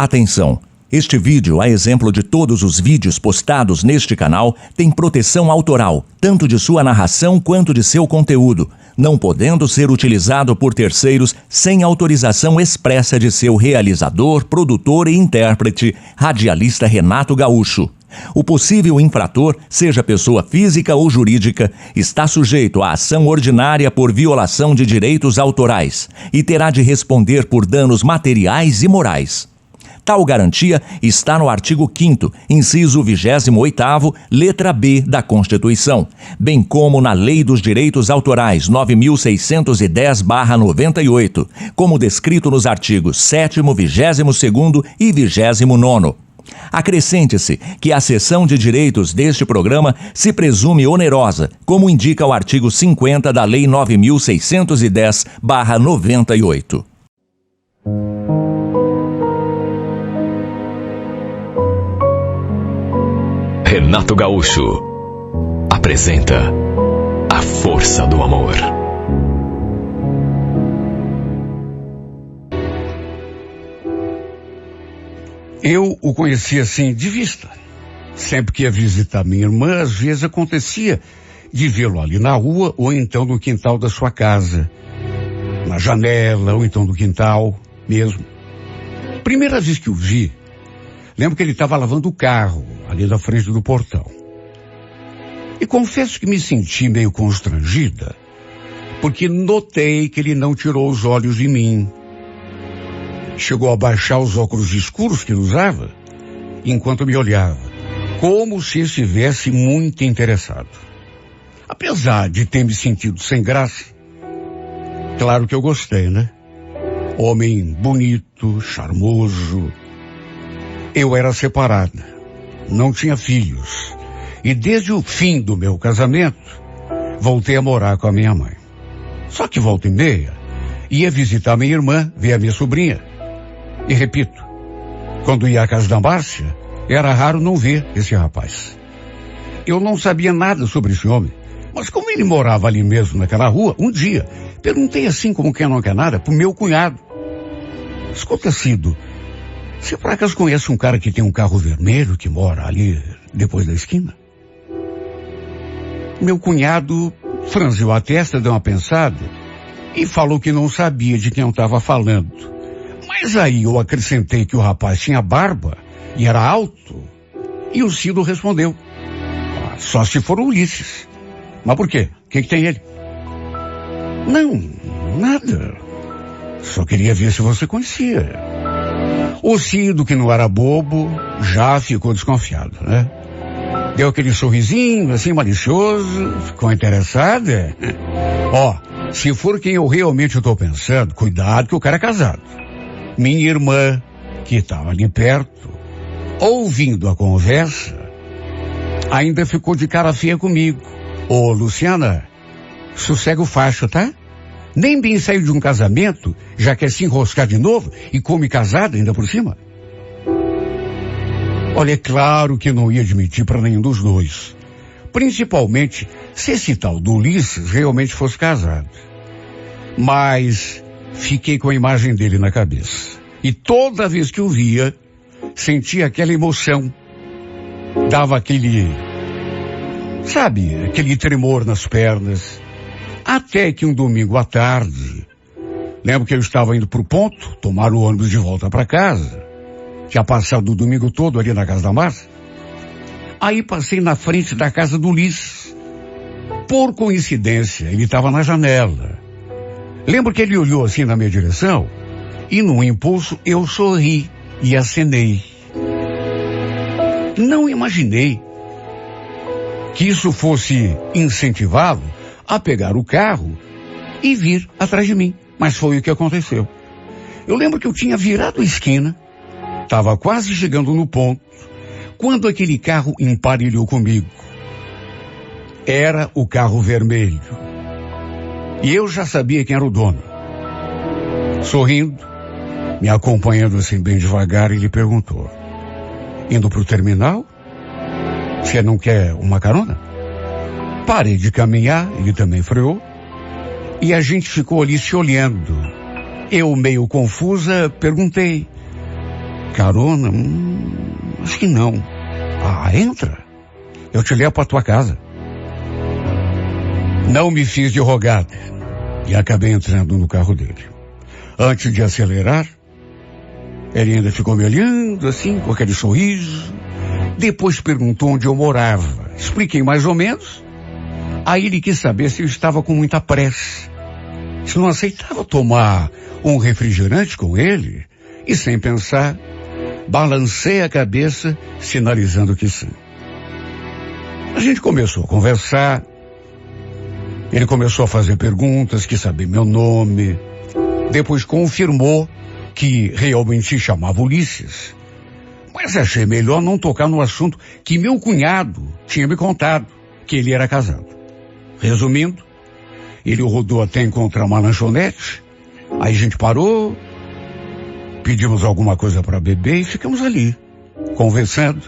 Atenção! Este vídeo, a exemplo de todos os vídeos postados neste canal, tem proteção autoral, tanto de sua narração quanto de seu conteúdo, não podendo ser utilizado por terceiros sem autorização expressa de seu realizador, produtor e intérprete, radialista Renato Gaúcho. O possível infrator, seja pessoa física ou jurídica, está sujeito à ação ordinária por violação de direitos autorais e terá de responder por danos materiais e morais. Tal garantia está no artigo 5º, inciso 28º, letra B da Constituição, bem como na Lei dos Direitos Autorais 9.610/98, como descrito nos artigos 7º, 22º e 29º. Acrescente-se que a cessão de direitos deste programa se presume onerosa, como indica o artigo 50 da Lei 9.610/98. Renato Gaúcho apresenta A Força do Amor. Eu o conhecia assim de vista. Sempre que ia visitar minha irmã, às vezes acontecia de vê-lo ali na rua ou então no quintal da sua casa. Na janela ou então no quintal mesmo. Primeira vez que o vi, lembro que ele estava lavando o carro ali na frente do portão. E confesso que me senti meio constrangida, porque notei que ele não tirou os olhos de mim. Chegou a baixar os óculos escuros que ele usava, enquanto me olhava, como se estivesse muito interessado. Apesar de ter me sentido sem graça, claro que eu gostei, né? Homem bonito, charmoso. Eu era separada, não tinha filhos, e desde o fim do meu casamento, voltei a morar com a minha mãe. Só que volta e meia, ia visitar minha irmã, ver a minha sobrinha. E repito, quando ia à casa da Márcia, era raro não ver esse rapaz. Eu não sabia nada sobre esse homem, mas como ele morava ali mesmo naquela rua, um dia, perguntei assim como quem não quer nada pro meu cunhado. Escuta, Cido, você por acaso conhece um cara que tem um carro vermelho que mora ali depois da esquina? Meu cunhado franziu a testa, deu uma pensada e falou que não sabia de quem eu estava falando. Mas aí eu acrescentei que o rapaz tinha barba e era alto. E o Cido respondeu: só se for o Ulisses. Mas por quê? O que tem ele? Não, nada. Só queria ver se você conhecia. O Cido, que não era bobo, já ficou desconfiado, né? Deu aquele sorrisinho, assim, malicioso, ficou interessada. Ó, se for quem eu realmente estou pensando, cuidado que o cara é casado. Minha irmã, que estava ali perto, ouvindo a conversa, ainda ficou de cara feia comigo. Ô, Luciana, sossega o facho, tá? Nem bem saiu de um casamento, já quer se enroscar de novo e come casada ainda por cima? Olha, é claro que não ia admitir para nenhum dos dois. Principalmente se esse tal do Ulisses realmente fosse casado. Mas fiquei com a imagem dele na cabeça. E toda vez que o via, sentia aquela emoção. Dava aquele, sabe, aquele tremor nas pernas. Até que um domingo à tarde, lembro que eu estava indo pro ponto, tomar o ônibus de volta para casa. Tinha passado o domingo todo ali na casa da Márcia. Aí passei na frente da casa do Ulisses. Por coincidência, ele estava na janela. Lembro que ele olhou assim na minha direção e num impulso eu sorri e acenei. Não imaginei que isso fosse incentivá-lo a pegar o carro e vir atrás de mim. Mas foi o que aconteceu. Eu lembro que eu tinha virado a esquina, estava quase chegando no ponto, quando aquele carro emparelhou comigo. Era o carro vermelho. E eu já sabia quem era o dono. Sorrindo, me acompanhando assim bem devagar, ele perguntou: indo pro terminal? Você não quer uma carona? Parei de caminhar, ele também freou, e a gente ficou ali se olhando. Eu, meio confusa, perguntei: carona? Acho que não. Ah, entra. Eu te levo para tua casa. Não me fiz de rogada e acabei entrando no carro dele. Antes de acelerar, ele ainda ficou me olhando assim, com aquele sorriso. Depois perguntou onde eu morava. Expliquei mais ou menos. Aí ele quis saber se eu estava com muita pressa, se não aceitava tomar um refrigerante com ele. E sem pensar, balancei a cabeça, sinalizando que sim. A gente começou a conversar. Ele começou a fazer perguntas, quis saber meu nome. Depois confirmou que realmente se chamava Ulisses. Mas achei melhor não tocar no assunto que meu cunhado tinha me contado, que ele era casado. Resumindo, ele rodou até encontrar uma lanchonete. Aí a gente parou, pedimos alguma coisa para beber e ficamos ali, conversando,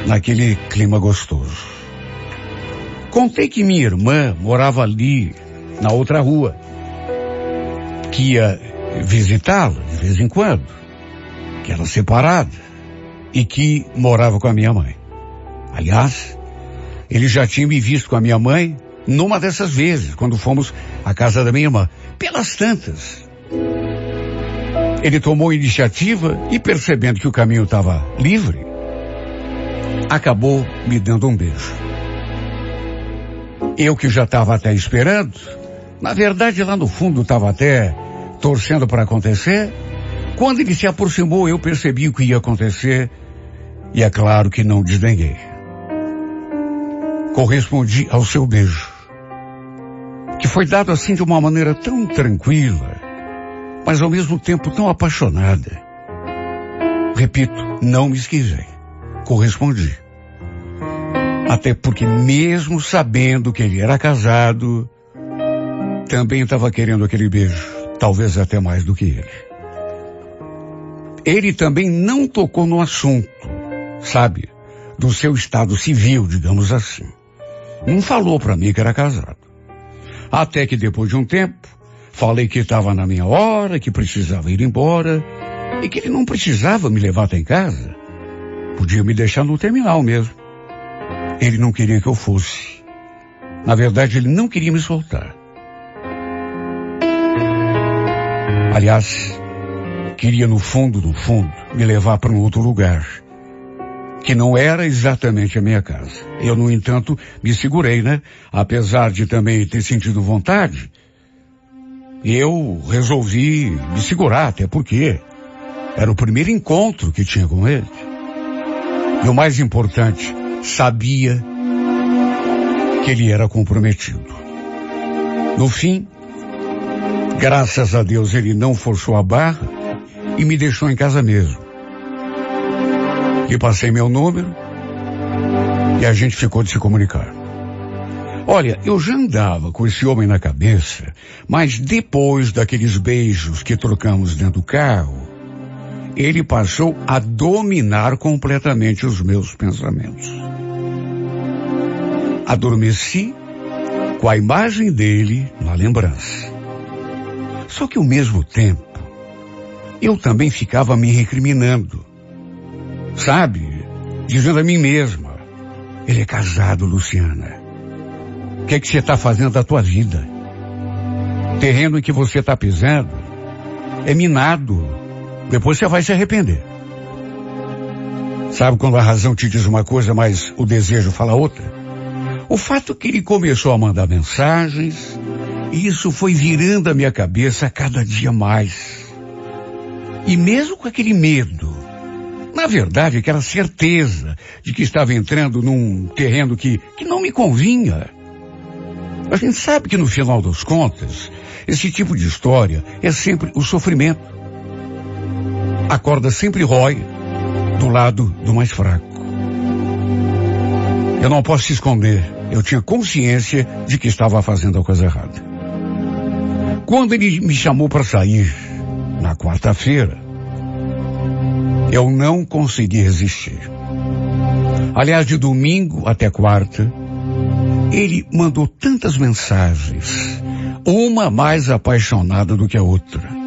naquele clima gostoso. Contei que minha irmã morava ali, na outra rua, que ia visitá-la de vez em quando, que era separada e que morava com a minha mãe. Aliás, ele já tinha me visto com a minha mãe numa dessas vezes, quando fomos à casa da minha irmã. Pelas tantas, ele tomou a iniciativa e, percebendo que o caminho estava livre, acabou me dando um beijo. Eu que já estava até esperando, na verdade lá no fundo estava até torcendo para acontecer. Quando ele se aproximou, eu percebi o que ia acontecer e é claro que não desdenhei. Correspondi ao seu beijo, que foi dado assim de uma maneira tão tranquila, mas ao mesmo tempo tão apaixonada. Repito, não me esquivei, correspondi. Até porque mesmo sabendo que ele era casado, também estava querendo aquele beijo, talvez até mais do que ele. Ele também não tocou no assunto, sabe, do seu estado civil, digamos assim. Não falou para mim que era casado. Até que depois de um tempo, falei que estava na minha hora, que precisava ir embora, e que ele não precisava me levar até em casa. Podia me deixar no terminal mesmo. Ele não queria que eu fosse. Na verdade, ele não queria me soltar. Aliás, queria no fundo, me levar para um outro lugar, que não era exatamente a minha casa. Eu, no entanto, me segurei, né? Apesar de também ter sentido vontade, eu resolvi me segurar, até porque era o primeiro encontro que tinha com ele. E o mais importante, sabia que ele era comprometido. No fim, graças a Deus, ele não forçou a barra e me deixou em casa mesmo. E passei meu número e a gente ficou de se comunicar. Olha, eu já andava com esse homem na cabeça, mas depois daqueles beijos que trocamos dentro do carro, ele passou a dominar completamente os meus pensamentos. Adormeci com a imagem dele na lembrança. Só que ao mesmo tempo, eu também ficava me recriminando. Sabe? Dizendo a mim mesma, ele é casado, Luciana. O que é que você está fazendo da tua vida? O terreno em que você está pisando é minado. Depois você vai se arrepender. Sabe quando a razão te diz uma coisa, mas o desejo fala outra? O fato é que ele começou a mandar mensagens, e isso foi virando a minha cabeça a cada dia mais. E mesmo com aquele medo, na verdade aquela certeza de que estava entrando num terreno que não me convinha. A gente sabe que no final das contas, esse tipo de história é sempre o sofrimento. A corda sempre rói do lado do mais fraco. Eu não posso te esconder, eu tinha consciência de que estava fazendo a coisa errada. Quando ele me chamou para sair, na quarta-feira, eu não consegui resistir. Aliás, de domingo até quarta, ele mandou tantas mensagens, uma mais apaixonada do que a outra.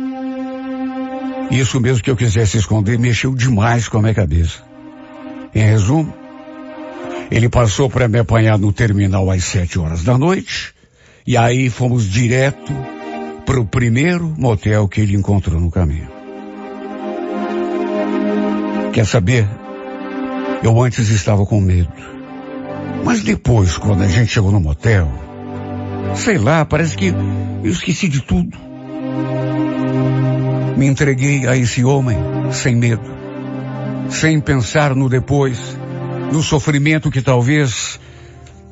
Isso mesmo que eu quisesse esconder mexeu demais com a minha cabeça. Em resumo, ele passou para me apanhar no terminal às 7 horas da noite, e aí fomos direto para o primeiro motel que ele encontrou no caminho. Quer saber? Eu antes estava com medo. Mas depois, quando a gente chegou no motel, sei lá, parece que eu esqueci de tudo. Me entreguei a esse homem sem medo, sem pensar no depois, no sofrimento que talvez,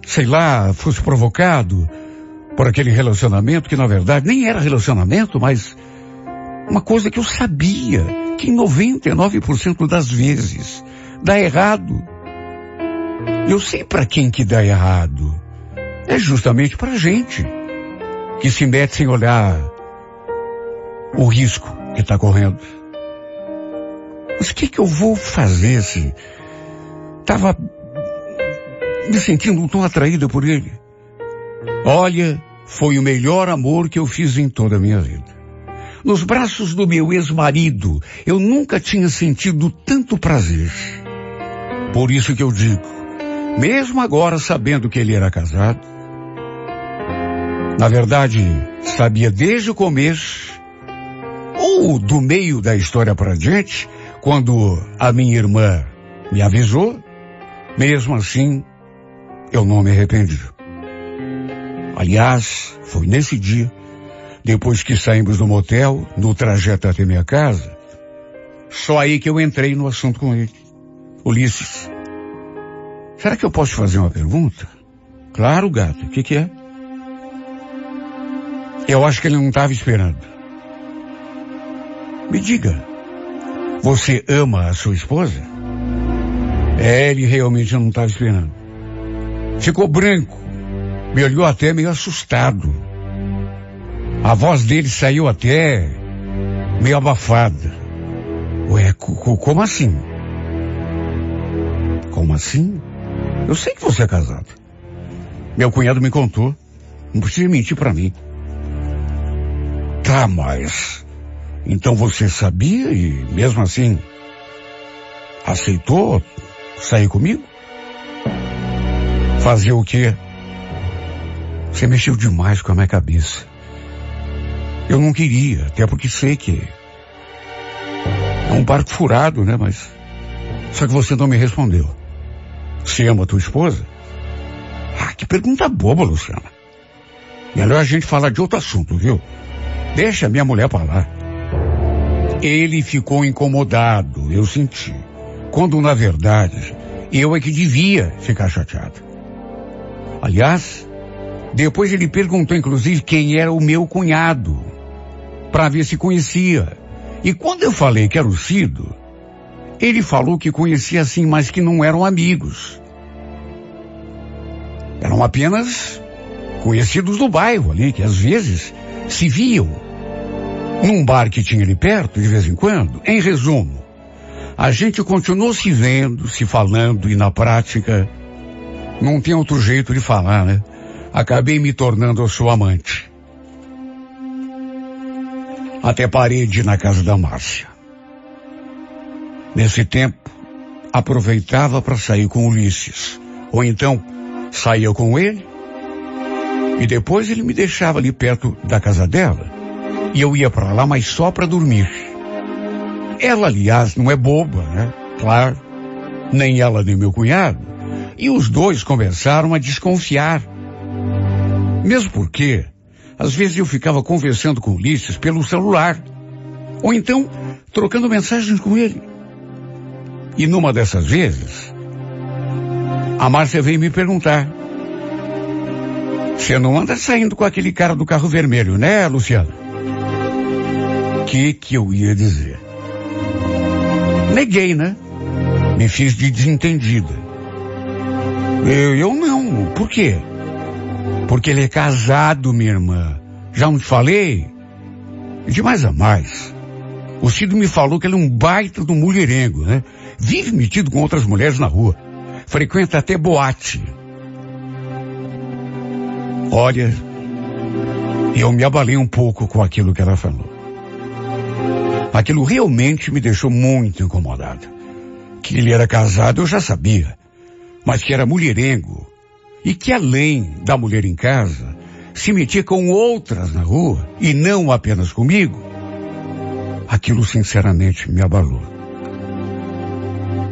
sei lá, fosse provocado por aquele relacionamento que na verdade nem era relacionamento, mas uma coisa que eu sabia que em 99% das vezes dá errado. Eu sei para quem que dá errado. É justamente pra gente que se mete sem olhar o risco que está correndo. Mas o que eu vou fazer se estava me sentindo tão atraída por ele? Olha, foi o melhor amor que eu fiz em toda a minha vida. Nos braços do meu ex-marido, eu nunca tinha sentido tanto prazer. Por isso que eu digo, mesmo agora sabendo que ele era casado, na verdade, sabia desde o começo, ou do meio da história para diante, quando a minha irmã me avisou, mesmo assim, eu não me arrependi. Aliás, foi nesse dia, depois que saímos do motel, no trajeto até minha casa, só aí que eu entrei no assunto com ele. Ulisses, será que eu posso te fazer uma pergunta? Claro, gato, o que é? Eu acho que ele não estava esperando. Me diga, você ama a sua esposa? Ele realmente não estava esperando. Ficou branco, me olhou até meio assustado. A voz dele saiu até meio abafada. Ué, como assim? Como assim? Eu sei que você é casado. Meu cunhado me contou. Não precisa mentir pra mim. Tá, mas... Então você sabia e mesmo assim aceitou sair comigo? Fazer o quê? Você mexeu demais com a minha cabeça. Eu não queria, até porque sei que é um barco furado, né? Mas só que você não me respondeu. Você ama a tua esposa? Ah, que pergunta boba, Luciana. Melhor a gente falar de outro assunto, viu? Deixa a minha mulher pra lá. Ele ficou incomodado, eu senti. Quando, na verdade, eu é que devia ficar chateado. Aliás, depois ele perguntou, inclusive, quem era o meu cunhado, para ver se conhecia. E quando eu falei que era o Cido, ele falou que conhecia sim, mas que não eram amigos. Eram apenas conhecidos do bairro ali, que às vezes se viam num bar que tinha ali perto, de vez em quando. Em resumo, a gente continuou se vendo, se falando, e na prática, não tem outro jeito de falar, né? Acabei me tornando a sua amante. Até parei de ir na casa da Márcia. Nesse tempo, aproveitava para sair com Ulisses. Ou então, saía com ele, e depois ele me deixava ali perto da casa dela. E eu ia para lá, mas só para dormir. Ela, aliás, não é boba, né? Claro. Nem ela, nem meu cunhado. E os dois começaram a desconfiar. Mesmo porque, às vezes eu ficava conversando com Ulisses pelo celular. Ou então, trocando mensagens com ele. E numa dessas vezes, a Márcia veio me perguntar: você não anda saindo com aquele cara do carro vermelho, né, Luciana? O que eu ia dizer? Neguei, né? Me fiz de desentendida. Eu não. Por quê? Porque ele é casado, minha irmã. Já não te falei? E de mais a mais, o Cido me falou que ele é um baita do mulherengo, né? Vive metido com outras mulheres na rua. Frequenta até boate. Olha, eu me abalei um pouco com aquilo que ela falou. Aquilo realmente me deixou muito incomodado. Que ele era casado eu já sabia, mas que era mulherengo e que além da mulher em casa, se metia com outras na rua e não apenas comigo, aquilo sinceramente me abalou.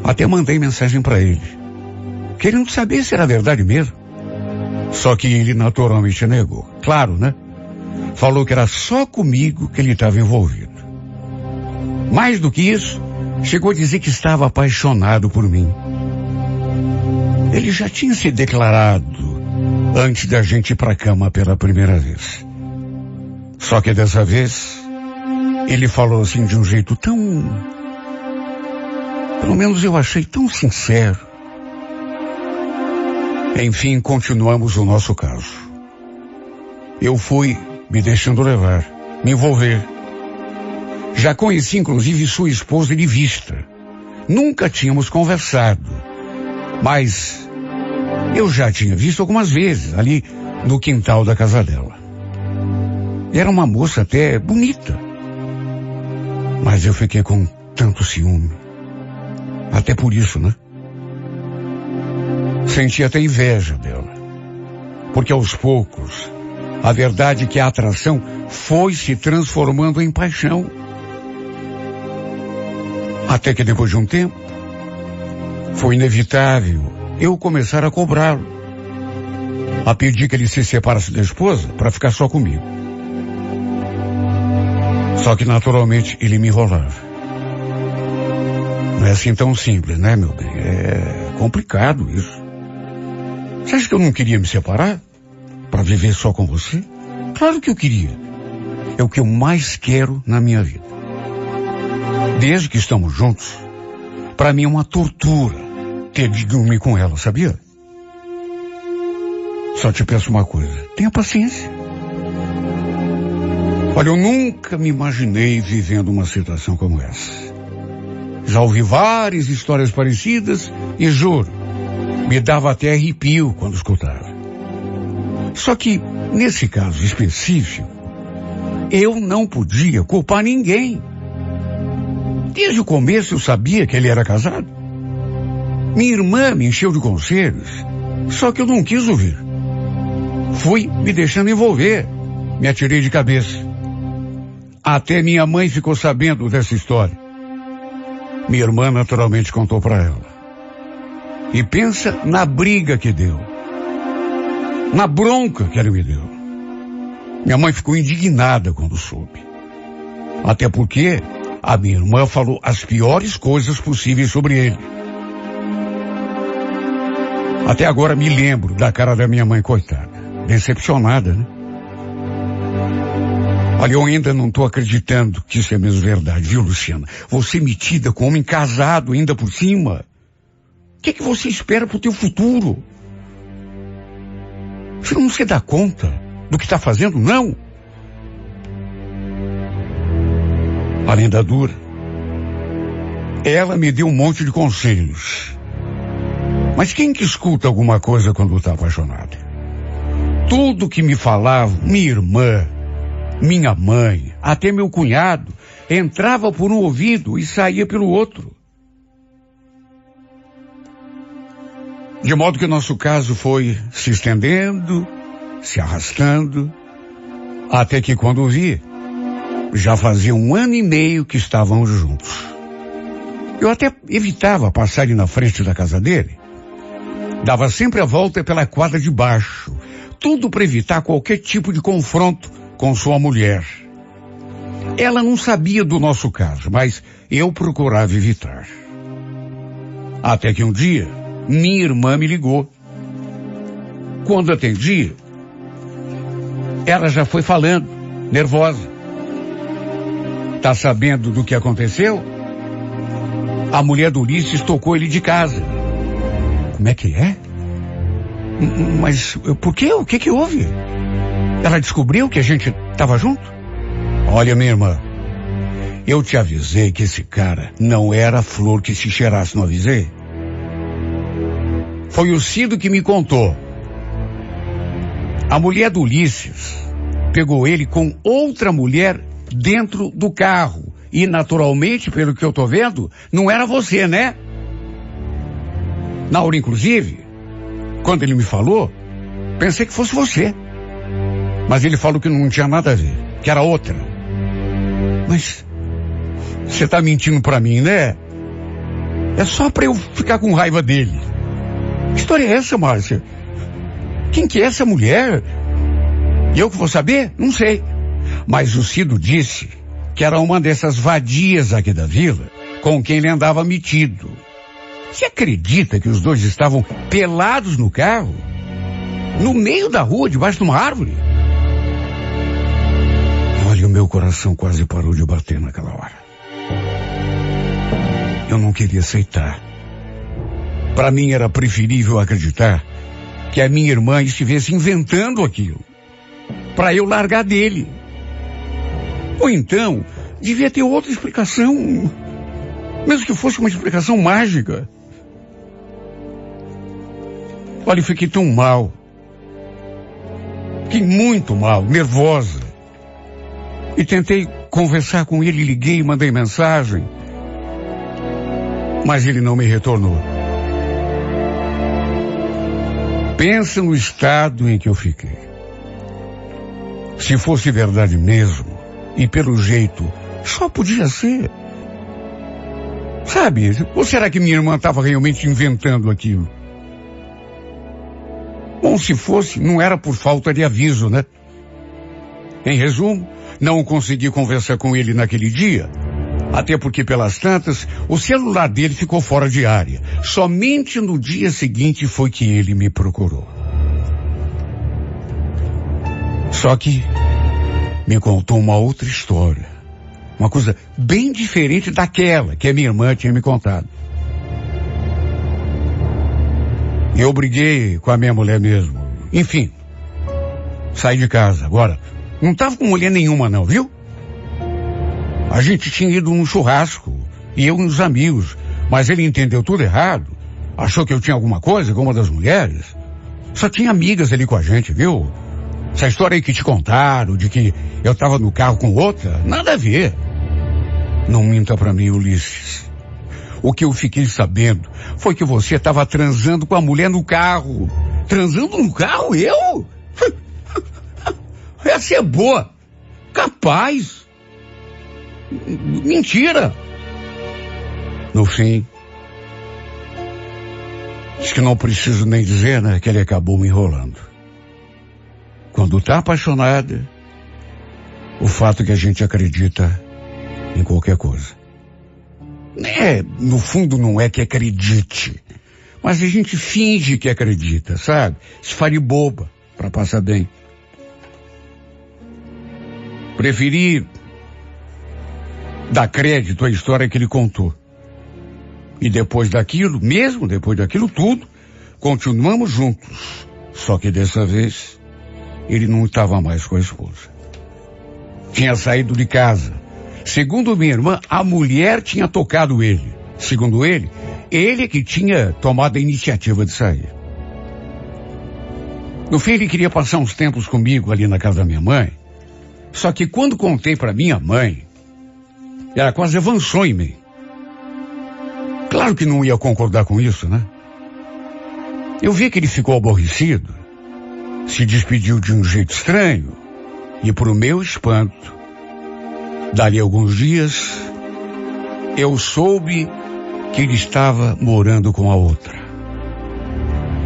Até mandei mensagem para ele, querendo saber se era verdade mesmo. Só que ele naturalmente negou. Claro, né? Falou que era só comigo que ele estava envolvido. Mais do que isso, chegou a dizer que estava apaixonado por mim. Ele já tinha se declarado antes da gente ir para a cama pela primeira vez. Só que dessa vez, ele falou assim de um jeito tão... Pelo menos eu achei tão sincero. Enfim, continuamos o nosso caso. Eu fui me deixando levar, me envolver. Já conheci inclusive sua esposa de vista. Nunca tínhamos conversado, mas eu já tinha visto algumas vezes ali no quintal da casa dela. Era uma moça até bonita, mas eu fiquei com tanto ciúme. Até por isso, né? Senti até inveja dela, porque aos poucos, a verdade é que a atração foi se transformando em paixão. Até que depois de um tempo, foi inevitável eu começar a cobrá-lo, a pedir que ele se separasse da esposa para ficar só comigo. Só que naturalmente ele me enrolava. Não é assim tão simples, né, meu bem? É complicado isso. Você acha que eu não queria me separar para viver só com você? Claro que eu queria. É o que eu mais quero na minha vida. Desde que estamos juntos, para mim é uma tortura ter de dormir com ela, sabia? Só te peço uma coisa, tenha paciência. Olha, eu nunca me imaginei vivendo uma situação como essa. Já ouvi várias histórias parecidas e juro, me dava até arrepio quando escutava. Só que, nesse caso específico, eu não podia culpar ninguém. Desde o começo eu sabia que ele era casado. Minha irmã me encheu de conselhos, só que eu não quis ouvir. Fui me deixando envolver, me atirei de cabeça. Até minha mãe ficou sabendo dessa história. Minha irmã naturalmente contou para ela. E pensa na briga que deu. Na bronca que ele me deu. Minha mãe ficou indignada quando soube. Até porque a minha irmã falou as piores coisas possíveis sobre ele. Até agora me lembro da cara da minha mãe, coitada. Decepcionada, né? Olha, eu ainda não estou acreditando que isso é mesmo verdade, viu, Luciana? Você metida com um homem casado ainda por cima. O que você espera pro teu futuro? Você não se dá conta do que está fazendo, não? Além da dura, ela me deu um monte de conselhos. Mas quem que escuta alguma coisa quando está apaixonado? Tudo que me falavam, minha irmã, minha mãe, até meu cunhado, entrava por um ouvido e saía pelo outro. De modo que o nosso caso foi se estendendo, se arrastando, até que quando vi, já fazia 1 ano e meio que estávamos juntos. Eu até evitava passar ali na frente da casa dele. Dava sempre a volta pela quadra de baixo, tudo para evitar qualquer tipo de confronto com sua mulher. Ela não sabia do nosso caso, mas eu procurava evitar. Até que um dia, minha irmã me ligou. Quando atendi, ela já foi falando, nervosa. Tá sabendo do que aconteceu? A mulher do Ulisses tocou ele de casa. Como é que é? Mas por quê? O que houve? Ela descobriu que a gente estava junto? Olha, minha irmã, eu te avisei que esse cara não era flor que se cheirasse, não avisei? Foi o Cido que me contou. A mulher do Ulisses pegou ele com outra mulher dentro do carro E, naturalmente, pelo que eu tô vendo, não era você, né? Na hora, inclusive, quando ele me falou, pensei que fosse você. Mas ele falou que não tinha nada a ver, que era outra. Mas você tá mentindo pra mim, né? É só pra eu ficar com raiva dele. Que história é essa, Márcia? Quem que é essa mulher? Eu que vou saber? Não sei. Mas o Cido disse que era uma dessas vadias aqui da vila com quem ele andava metido. Você acredita que os dois estavam pelados no carro? No meio da rua, debaixo de uma árvore? Olha, o meu coração quase parou de bater naquela hora. Eu não queria aceitar. Para mim era preferível acreditar que a minha irmã estivesse inventando aquilo para eu largar dele. Ou então, devia ter outra explicação, mesmo que fosse uma explicação mágica. Olha, eu fiquei tão mal. Fiquei muito mal, nervosa. E tentei conversar com ele, liguei, mandei mensagem. Mas ele não me retornou. Pensa no estado em que eu fiquei. Se fosse verdade mesmo, e pelo jeito, só podia ser. Sabe, ou será que minha irmã estava realmente inventando aquilo? Bom, se fosse, não era por falta de aviso, né? Em resumo, não consegui conversar com ele naquele dia, até porque pelas tantas, o celular dele ficou fora de área. Somente no dia seguinte foi que ele me procurou. Só que me contou uma outra história. Uma coisa bem diferente daquela que a minha irmã tinha me contado. Eu briguei com a minha mulher mesmo. Enfim, saí de casa. Agora, não estava com mulher nenhuma não, viu? A gente tinha ido num churrasco, e eu e os amigos, mas ele entendeu tudo errado. Achou que eu tinha alguma coisa com uma das mulheres. Só tinha amigas ali com a gente, viu? Essa história aí que te contaram, de que eu estava no carro com outra, nada a ver. Não minta pra mim, Ulisses. O que eu fiquei sabendo foi que você estava transando com a mulher no carro. Transando no carro? Eu? Essa é boa. Capaz. Mentira. No fim, diz que não preciso nem dizer, né, que ele acabou me enrolando. Quando tá apaixonada, o fato é que a gente acredita em qualquer coisa. No fundo não é que acredite, mas a gente finge que acredita, sabe? Se faz boba pra passar bem. Preferi dar crédito à história que ele contou. E depois daquilo, mesmo depois daquilo tudo, continuamos juntos. Só que dessa vez, ele não estava mais com a esposa. Tinha saído de casa. Segundo minha irmã, a mulher tinha tocado ele. Segundo ele é que tinha tomado a iniciativa de sair. No fim, ele queria passar uns tempos comigo ali na casa da minha mãe. Só que quando contei para minha mãe, ela quase avançou em mim. Claro que não ia concordar com isso, né? Eu vi que ele ficou aborrecido, se despediu de um jeito estranho, e pro meu espanto, dali a alguns dias, eu soube que ele estava morando com a outra.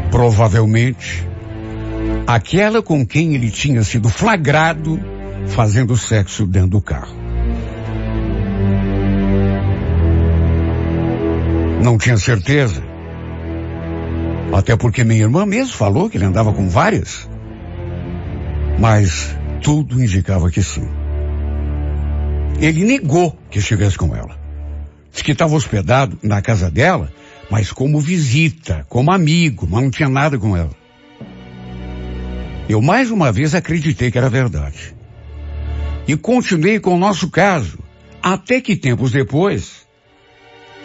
Provavelmente, aquela com quem ele tinha sido flagrado fazendo sexo dentro do carro. Não tinha certeza. Até porque minha irmã mesmo falou que ele andava com várias. Mas tudo indicava que sim. Ele negou que estivesse com ela. Disse que estava hospedado na casa dela, mas como visita, como amigo, mas não tinha nada com ela. Eu mais uma vez acreditei que era verdade. E continuei com o nosso caso, até que tempos depois,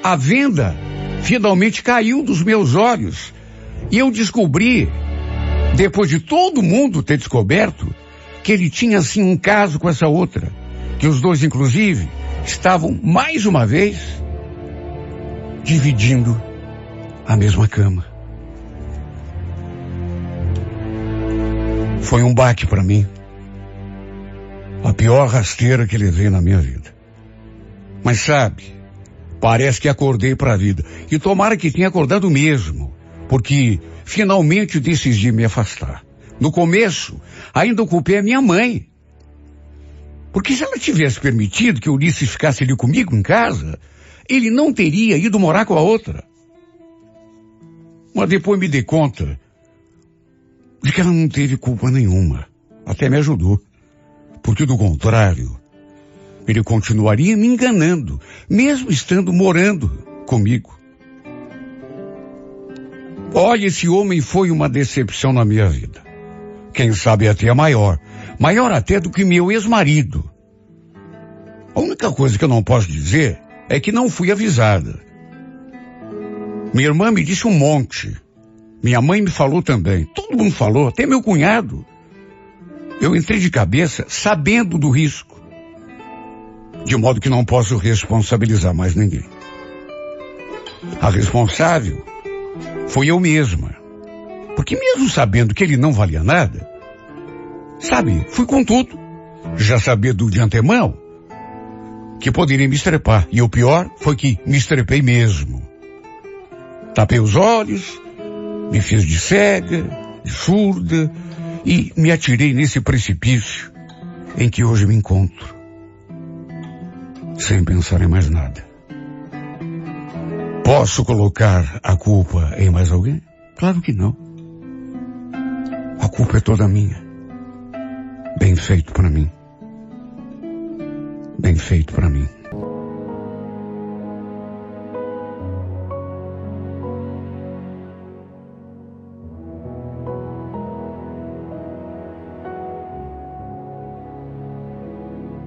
a venda finalmente caiu dos meus olhos. E eu descobri, depois de todo mundo ter descoberto, que ele tinha sim um caso com essa outra. Que os dois, inclusive, estavam, mais uma vez, dividindo a mesma cama. Foi um baque para mim. A pior rasteira que levei na minha vida. Mas sabe, parece que acordei para a vida. E tomara que tenha acordado mesmo, porque finalmente decidi me afastar. No começo, ainda culpei a minha mãe. Porque se ela tivesse permitido que Ulisses ficasse ali comigo em casa, ele não teria ido morar com a outra. Mas depois me dei conta de que ela não teve culpa nenhuma. Até me ajudou. Porque do contrário, ele continuaria me enganando, mesmo estando morando comigo. Olha, esse homem foi uma decepção na minha vida. Quem sabe até a maior. Maior até do que meu ex-marido. A única coisa que eu não posso dizer é que não fui avisada. Minha irmã me disse um monte. Minha mãe me falou também. Todo mundo falou, até meu cunhado. Eu entrei de cabeça sabendo do risco. De modo que não posso responsabilizar mais ninguém. A responsável foi eu mesma. Porque mesmo sabendo que ele não valia nada, sabe, fui com tudo. Já sabendo de antemão que poderia me estrepar. E o pior foi que me estrepei mesmo. Tapei os olhos, me fiz de cega, de surda, e me atirei nesse precipício em que hoje me encontro. Sem pensar em mais nada. Posso colocar a culpa em mais alguém? Claro que não. A culpa é toda minha. Bem feito para mim. Bem feito para mim.